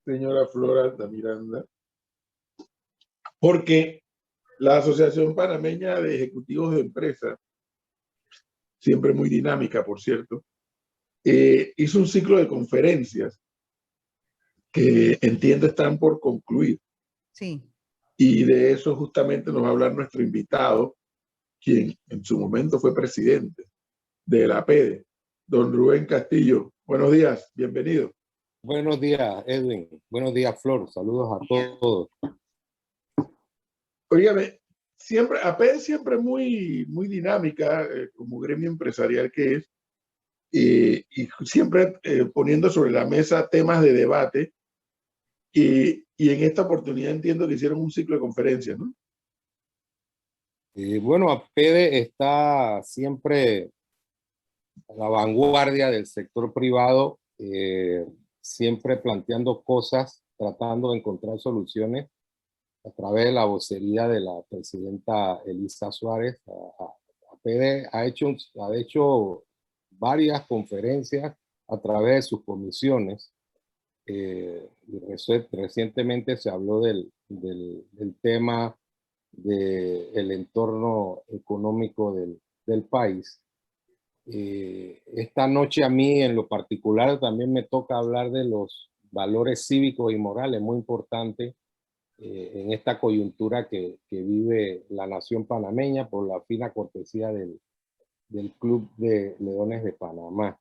señora Flora Altamiranda, porque la Asociación Panameña de Ejecutivos de Empresas, siempre muy dinámica, por cierto, hizo un ciclo de conferencias que entiendo están por concluir. Sí. Y de eso justamente nos va a hablar nuestro invitado, quien en su momento fue presidente de la APEDE, don Rubén Castillo. Buenos días, bienvenido. Buenos días, Edwin. Buenos días, Flor. Saludos a todos. Óigame, siempre, APEDE siempre muy dinámica, como gremio empresarial que es, y siempre poniendo sobre la mesa temas de debate. Y en esta oportunidad entiendo que hicieron un ciclo de conferencias, ¿no? Bueno, APEDE está siempre a la vanguardia del sector privado, siempre planteando cosas, tratando de encontrar soluciones a través de la vocería de la presidenta Elisa Suárez. APEDE ha hecho varias conferencias a través de sus comisiones. Recientemente se habló del tema del entorno económico del país. Esta noche a mí en lo particular también me toca hablar de los valores cívicos y morales, muy importante en esta coyuntura que vive la nación panameña por la fina cortesía del Club de Leones de Panamá.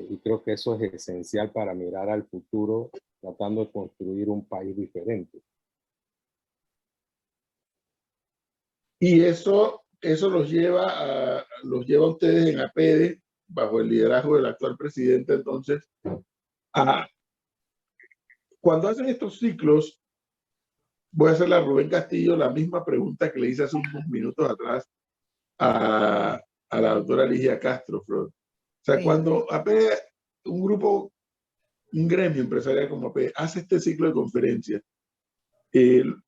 Y creo que eso es esencial para mirar al futuro, tratando de construir un país diferente. Y eso los lleva a ustedes en APEDE, bajo el liderazgo del actual presidente, entonces, cuando hacen estos ciclos, voy a hacerle a Rubén Castillo la misma pregunta que le hice hace unos minutos atrás a la doctora Ligia Castro, Flor. O sea, sí. Cuando APEDE, un gremio empresarial como APEDE, hace este ciclo de conferencias,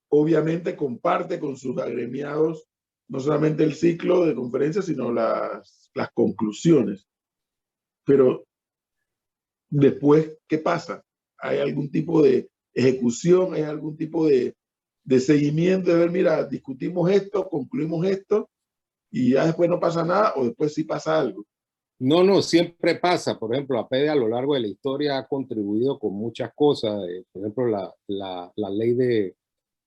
obviamente comparte con sus agremiados no solamente el ciclo de conferencias, sino las conclusiones. Pero después, ¿qué pasa? ¿Hay algún tipo de ejecución? ¿Hay algún tipo de seguimiento? De ver, mira, discutimos esto, concluimos esto, y ya después no pasa nada, o después sí pasa algo. No, siempre pasa. Por ejemplo, APEDE a lo largo de la historia ha contribuido con muchas cosas. Por ejemplo, la ley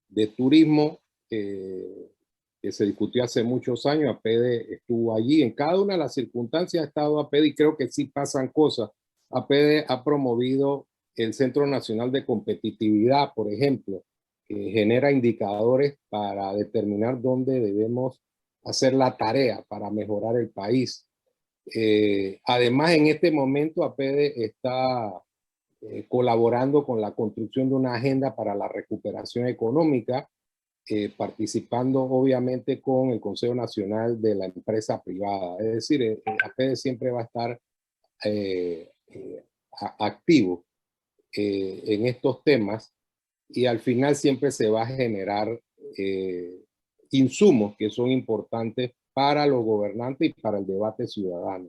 de turismo que se discutió hace muchos años, APEDE estuvo allí. En cada una de las circunstancias ha estado APEDE y creo que sí pasan cosas. APEDE ha promovido el Centro Nacional de Competitividad, por ejemplo, que genera indicadores para determinar dónde debemos hacer la tarea para mejorar el país. Además, en este momento APEDE está colaborando con la construcción de una agenda para la recuperación económica, participando obviamente con el Consejo Nacional de la Empresa Privada. Es decir, APEDE siempre va a estar activo en estos temas y al final siempre se va a generar insumos que son importantes para los gobernantes y para el debate ciudadano.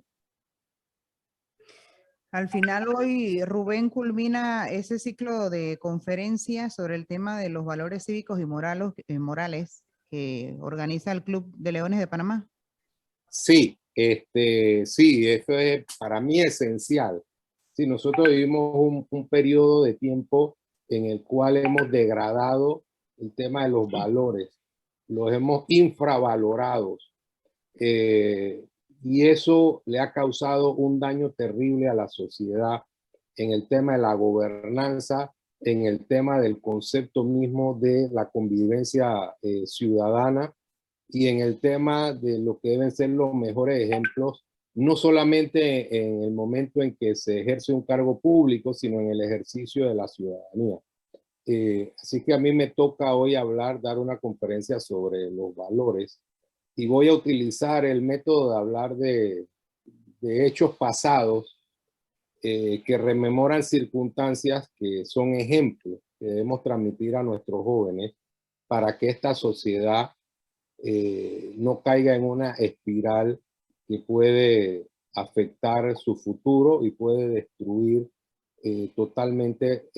Al final hoy Rubén culmina ese ciclo de conferencias sobre el tema de los valores cívicos y morales que organiza el Club de Leones de Panamá. Sí, sí, eso es para mí esencial. Sí, nosotros vivimos un periodo de tiempo en el cual hemos degradado el tema de los valores, los hemos infravalorado. Y eso le ha causado un daño terrible a la sociedad en el tema de la gobernanza, en el tema del concepto mismo de la convivencia ciudadana y en el tema de lo que deben ser los mejores ejemplos, no solamente en el momento en que se ejerce un cargo público, sino en el ejercicio de la ciudadanía. Así que a mí me toca hoy dar una conferencia sobre los valores y voy a utilizar el método de hablar de hechos pasados que rememoran circunstancias que son ejemplos que debemos transmitir a nuestros jóvenes para que esta sociedad no caiga en una espiral que puede afectar su futuro y puede destruir totalmente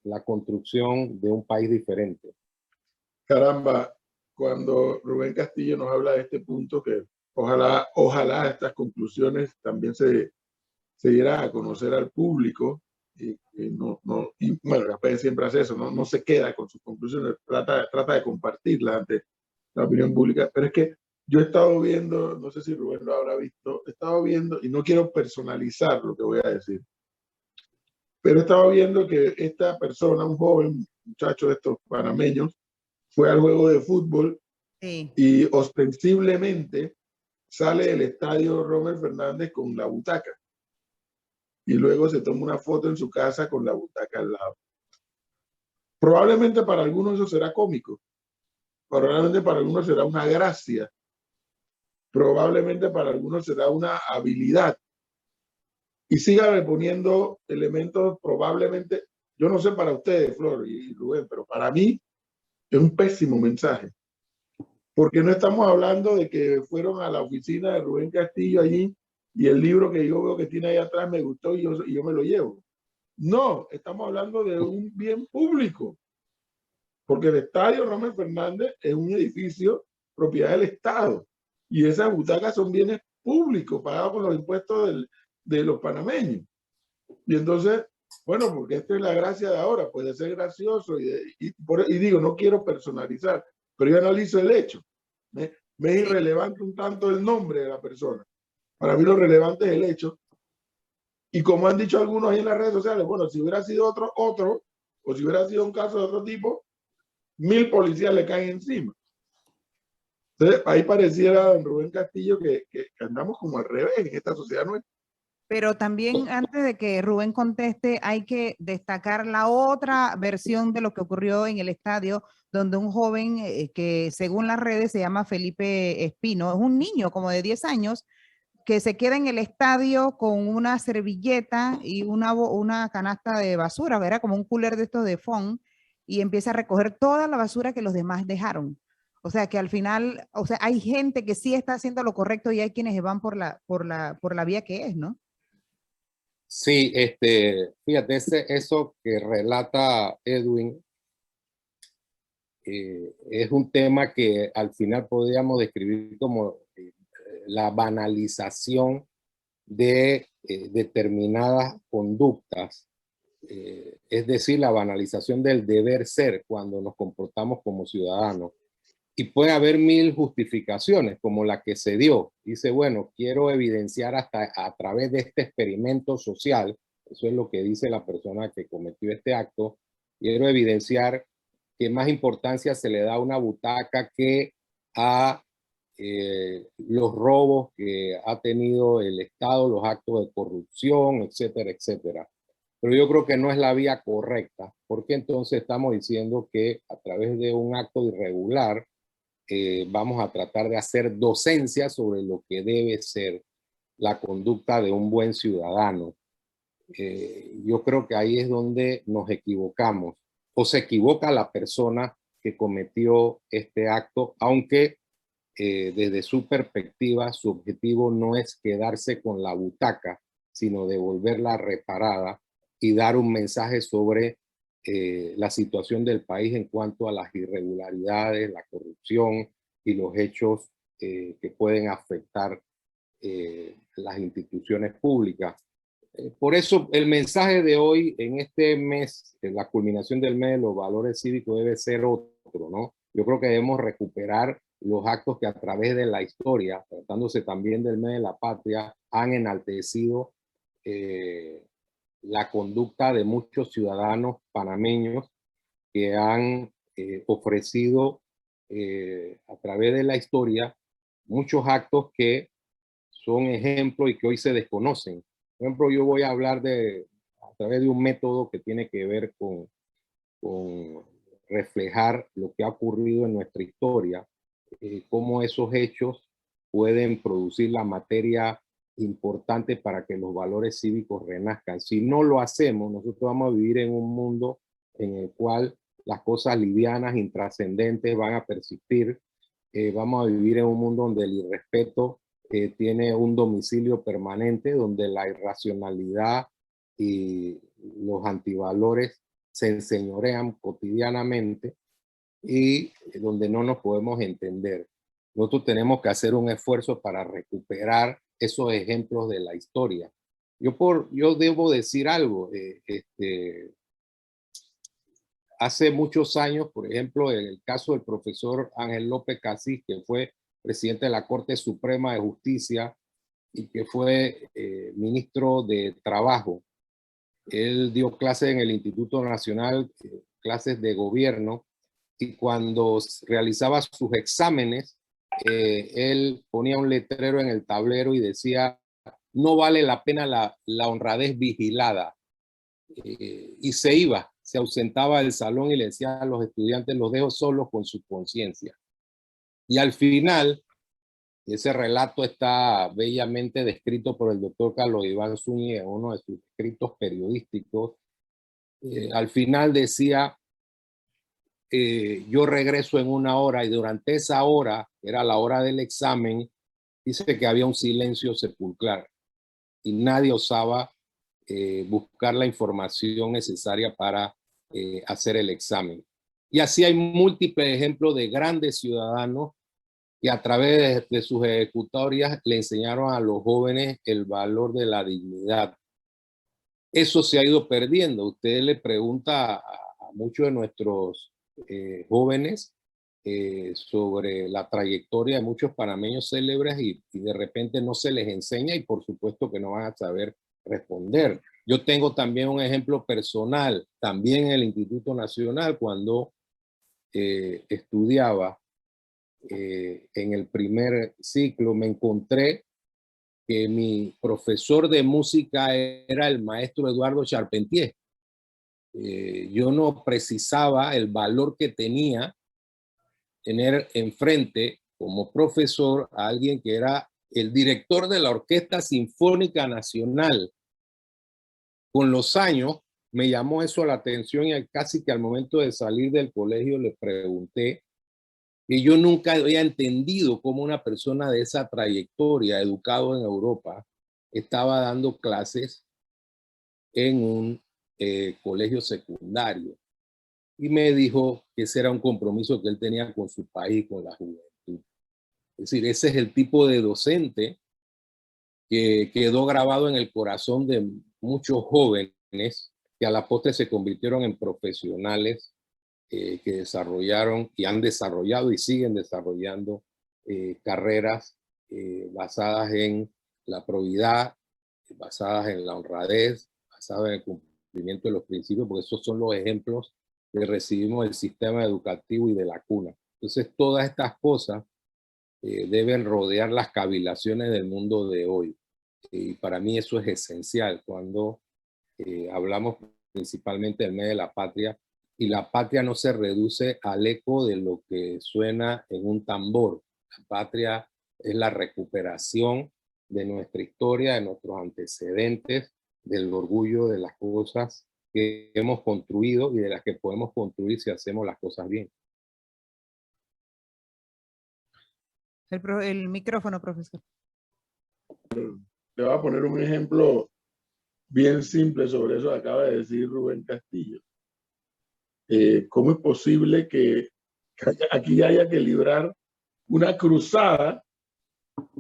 la construcción de un país diferente. Caramba, cuando Rubén Castillo nos habla de este punto, que ojalá estas conclusiones también se dieran a conocer al público, y bueno, la PEN siempre hace eso, no se queda con sus conclusiones, trata de compartirlas ante la opinión pública, pero es que yo he estado viendo, no sé si Rubén lo habrá visto, he estado viendo, y no quiero personalizar lo que voy a decir, pero he estado viendo que esta persona, un joven muchacho de estos panameños, fue al juego de fútbol y ostensiblemente sale del estadio Rommel Fernández con la butaca. Y luego se toma una foto en su casa con la butaca al lado. Probablemente para algunos eso será cómico. Probablemente para algunos será una gracia. Probablemente para algunos será una habilidad. Y síganme poniendo elementos probablemente, yo no sé para ustedes, Flor y Rubén, pero para mí es un pésimo mensaje. Porque no estamos hablando de que fueron a la oficina de Rubén Castillo allí y el libro que yo veo que tiene ahí atrás me gustó y yo me lo llevo. No, estamos hablando de un bien público. Porque el estadio Rommel Fernández es un edificio propiedad del Estado. Y esas butacas son bienes públicos pagados con los impuestos de los panameños. Y entonces, bueno, porque esta es la gracia de ahora, puede ser gracioso y digo, no quiero personalizar, pero yo analizo el hecho. Me es irrelevante un tanto el nombre de la persona. Para mí lo relevante es el hecho. Y como han dicho algunos ahí en las redes sociales, bueno, si hubiera sido otro, o si hubiera sido un caso de otro tipo, 1000 policías le caen encima. Entonces, ahí pareciera, don Rubén Castillo, que andamos como al revés en esta sociedad nuestra. Pero también antes de que Rubén conteste, hay que destacar la otra versión de lo que ocurrió en el estadio, donde un joven que según las redes se llama Felipe Espino, es un niño como de 10 años, que se queda en el estadio con una servilleta y una canasta de basura, era como un cooler de estos de foam, y empieza a recoger toda la basura que los demás dejaron. O sea que al final, o sea, hay gente que sí está haciendo lo correcto y hay quienes van por la vía que es, ¿no? Sí, fíjate, eso que relata Edwin es un tema que al final podríamos describir como la banalización de determinadas conductas, es decir, la banalización del deber ser cuando nos comportamos como ciudadanos. Y puede haber 1000 justificaciones, como la que se dio. Dice, bueno, quiero evidenciar hasta a través de este experimento social, eso es lo que dice la persona que cometió este acto, quiero evidenciar que más importancia se le da a una butaca que a los robos que ha tenido el Estado, los actos de corrupción, etcétera, etcétera. Pero yo creo que no es la vía correcta, porque entonces estamos diciendo que a través de un acto irregular vamos a tratar de hacer docencia sobre lo que debe ser la conducta de un buen ciudadano. Yo creo que ahí es donde nos equivocamos, o se equivoca la persona que cometió este acto, aunque desde su perspectiva, su objetivo no es quedarse con la butaca, sino devolverla reparada y dar un mensaje sobre la situación del país en cuanto a las irregularidades, la corrupción y los hechos que pueden afectar las instituciones públicas. Por eso el mensaje de hoy en este mes, en la culminación del mes de los valores cívicos, debe ser otro, ¿no? Yo creo que debemos recuperar los actos que a través de la historia, tratándose también del mes de la patria, han enaltecido la conducta de muchos ciudadanos panameños que han ofrecido a través de la historia muchos actos que son ejemplos y que hoy se desconocen. Por ejemplo, yo voy a hablar a través de un método que tiene que ver con reflejar lo que ha ocurrido en nuestra historia, cómo esos hechos pueden producir la materia importante para que los valores cívicos renazcan. Si no lo hacemos, nosotros vamos a vivir en un mundo en el cual las cosas livianas, intrascendentes van a persistir. Vamos a vivir en un mundo donde el irrespeto tiene un domicilio permanente, donde la irracionalidad y los antivalores se enseñorean cotidianamente y donde no nos podemos entender. Nosotros tenemos que hacer un esfuerzo para recuperar esos ejemplos de la historia. Yo debo decir algo. Hace muchos años, por ejemplo, en el caso del profesor Ángel López Casís, que fue presidente de la Corte Suprema de Justicia y que fue ministro de Trabajo, él dio clases en el Instituto Nacional, clases de gobierno, y cuando realizaba sus exámenes, él ponía un letrero en el tablero y decía: no vale la pena la honradez vigilada. Y se ausentaba del salón y le decía a los estudiantes: los dejo solos con su conciencia. Y al final, ese relato está bellamente descrito por el doctor Carlos Iván Zúñiga en uno de sus escritos periodísticos. Al final decía: yo regreso en 1 hora, y durante esa hora, era la hora del examen, dice que había un silencio sepulcral y nadie osaba buscar la información necesaria para hacer el examen. Y así hay múltiples ejemplos de grandes ciudadanos que a través de sus ejecutorias le enseñaron a los jóvenes el valor de la dignidad. Eso se ha ido perdiendo. Usted le pregunta a muchos de nuestros jóvenes sobre la trayectoria de muchos panameños célebres y de repente no se les enseña, y por supuesto que no van a saber responder. Yo tengo también un ejemplo personal, también en el Instituto Nacional, cuando estudiaba en el primer ciclo, me encontré que mi profesor de música era el maestro Eduardo Charpentier. Yo no precisaba el valor que tenía tener enfrente como profesor a alguien que era el director de la Orquesta Sinfónica Nacional. Con los años me llamó eso la atención, y casi que al momento de salir del colegio le pregunté, que yo nunca había entendido cómo una persona de esa trayectoria, educado en Europa, estaba dando clases en un colegio secundario. Y me dijo que ese era un compromiso que él tenía con su país, con la juventud. Es decir, ese es el tipo de docente que quedó grabado en el corazón de muchos jóvenes que a la postre se convirtieron en profesionales que desarrollaron y han desarrollado y siguen desarrollando carreras basadas en la probidad, basadas en la honradez, basadas en el cumplimiento de los principios, porque esos son los ejemplos que recibimos del sistema educativo y de la cuna. Entonces, todas estas cosas deben rodear las cavilaciones del mundo de hoy. Y para mí eso es esencial cuando hablamos principalmente del mes de la patria, y la patria no se reduce al eco de lo que suena en un tambor. La patria es la recuperación de nuestra historia, de nuestros antecedentes, del orgullo de las cosas que hemos construido y de las que podemos construir si hacemos las cosas bien. El micrófono, profesor. Le voy a poner un ejemplo bien simple sobre eso que acaba de decir Rubén Castillo. ¿Cómo es posible que aquí haya que librar una cruzada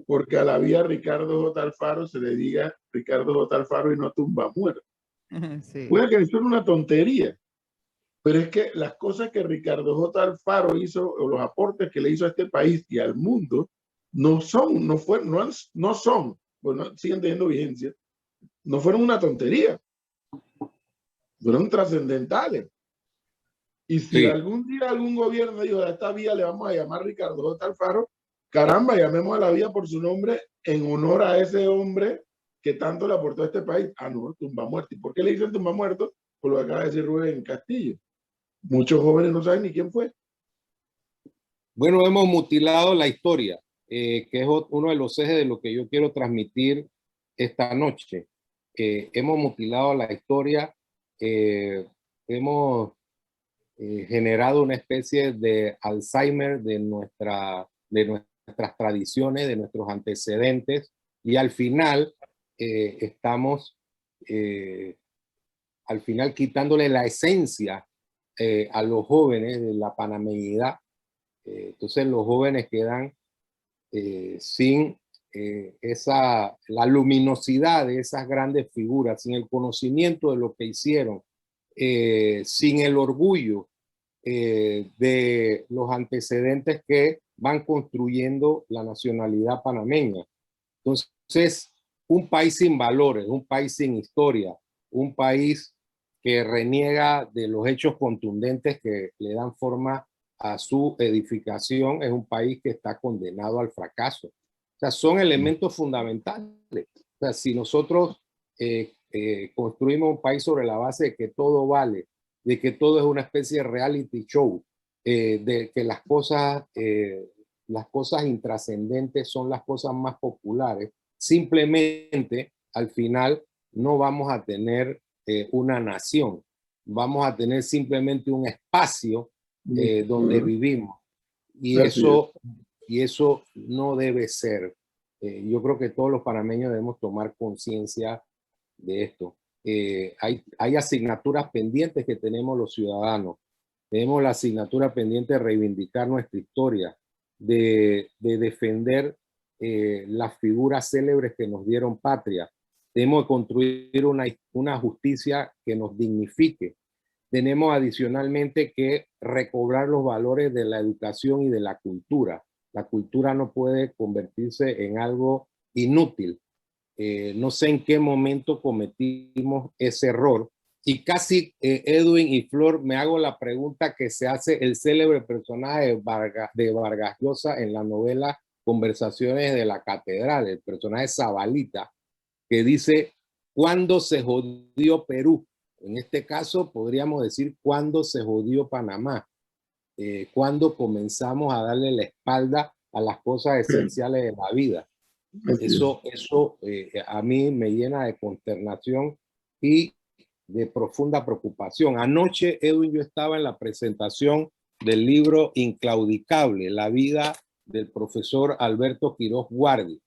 porque a la vía Ricardo J. Alfaro se le diga Ricardo J. Alfaro y no Tumba Muerto? Sí. Puede que eso es una tontería, pero es que las cosas que Ricardo J. Alfaro hizo, o los aportes que le hizo a este país y al mundo, no son, bueno, siguen teniendo vigencia, no fueron una tontería, fueron trascendentales. Y si Sí. algún día algún gobierno dijo: a esta vía le vamos a llamar Ricardo J. Alfaro, caramba, llamemos a la vía por su nombre en honor a ese hombre que tanto le aportó a este país. Ah, no, Tumba Muerto. ¿Y por qué le dicen Tumba Muerto? Por lo que acaba de decir Rubén Castillo. Muchos jóvenes no saben ni quién fue. Bueno, hemos mutilado la historia, que es uno de los ejes de lo que yo quiero transmitir esta noche. Hemos mutilado la historia, hemos generado una especie de Alzheimer de nuestras tradiciones, de nuestros antecedentes, y al final estamos al final quitándole la esencia a los jóvenes de la panameñidad. Entonces los jóvenes quedan sin la luminosidad de esas grandes figuras, sin el conocimiento de lo que hicieron, sin el orgullo de los antecedentes que van construyendo la nacionalidad panameña. Entonces, un país sin valores, un país sin historia, un país que reniega de los hechos contundentes que le dan forma a su edificación, es un país que está condenado al fracaso. O sea, son elementos fundamentales. O sea, si nosotros construimos un país sobre la base de que todo vale, de que todo es una especie de reality show, de que las cosas intrascendentes son las cosas más populares, simplemente al final no vamos a tener una nación, vamos a tener simplemente un espacio donde vivimos. Y eso no debe ser. Yo creo que todos los panameños debemos tomar conciencia de esto. Hay asignaturas pendientes que tenemos los ciudadanos. Tenemos la asignatura pendiente de reivindicar nuestra historia, de defender las figuras célebres que nos dieron patria. Tenemos que construir una justicia que nos dignifique. Tenemos adicionalmente que recobrar los valores de la educación y de la cultura. La cultura no puede convertirse en algo inútil. No sé en qué momento cometimos ese error. Y casi, Edwin y Flor, me hago la pregunta que se hace el célebre personaje de Vargas Llosa en la novela Conversaciones de la Catedral, el personaje Zabalita, que dice, ¿cuándo se jodió Perú? En este caso podríamos decir, ¿cuándo se jodió Panamá? ¿Cuándo comenzamos a darle la espalda a las cosas esenciales de la vida? Eso a mí me llena de consternación y de profunda preocupación. Anoche, Edwin, yo estaba en la presentación del libro Inclaudicable, la vida del profesor Alberto Quiroz Guardi.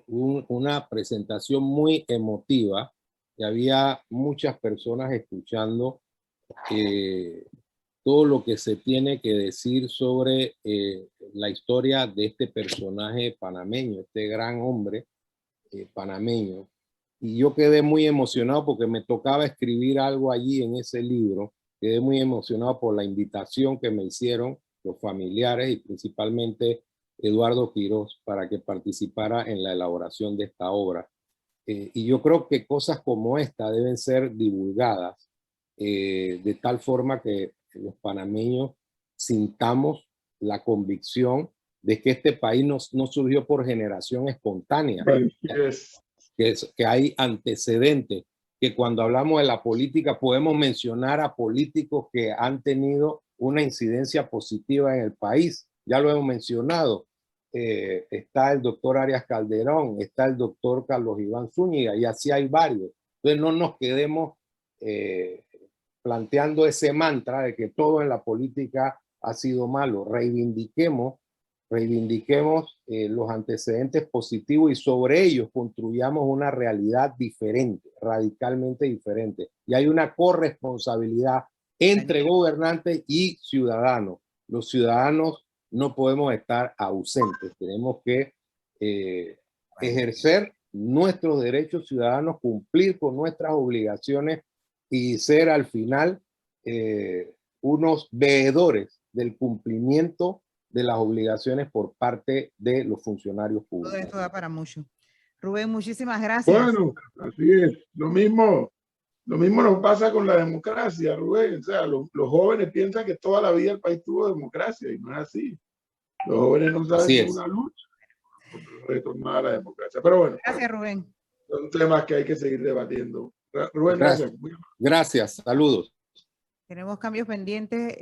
Una presentación muy emotiva y había muchas personas escuchando todo lo que se tiene que decir sobre la historia de este personaje panameño, este gran hombre panameño. Y yo quedé muy emocionado porque me tocaba escribir algo allí en ese libro. Quedé muy emocionado por la invitación que me hicieron los familiares y principalmente Eduardo Quiroz para que participara en la elaboración de esta obra. Y yo creo que cosas como esta deben ser divulgadas de tal forma que los panameños sintamos la convicción de que este país no surgió por generación espontánea, que hay antecedentes, que cuando hablamos de la política podemos mencionar a políticos que han tenido una incidencia positiva en el país. Ya lo hemos mencionado. Está el doctor Arias Calderón, está el doctor Carlos Iván Zúñiga, y así hay varios. Entonces no nos quedemos planteando ese mantra de que todo en la política ha sido malo. Reivindiquemos los antecedentes positivos y sobre ellos construyamos una realidad diferente, radicalmente diferente. Y hay una corresponsabilidad entre gobernantes y ciudadanos. Los ciudadanos no podemos estar ausentes. Tenemos que ejercer nuestros derechos ciudadanos, cumplir con nuestras obligaciones y ser al final unos veedores del cumplimiento de las obligaciones por parte de los funcionarios públicos. Todo esto da para mucho. Rubén, muchísimas gracias. Bueno, así es. Lo mismo nos pasa con la democracia, Rubén. O sea, los jóvenes piensan que toda la vida el país tuvo democracia y no es así. Los jóvenes no saben que es una lucha por retornar a la democracia. Pero bueno. Gracias, Rubén. Son temas que hay que seguir debatiendo. Rubén, gracias. Gracias. Saludos. Tenemos cambios pendientes.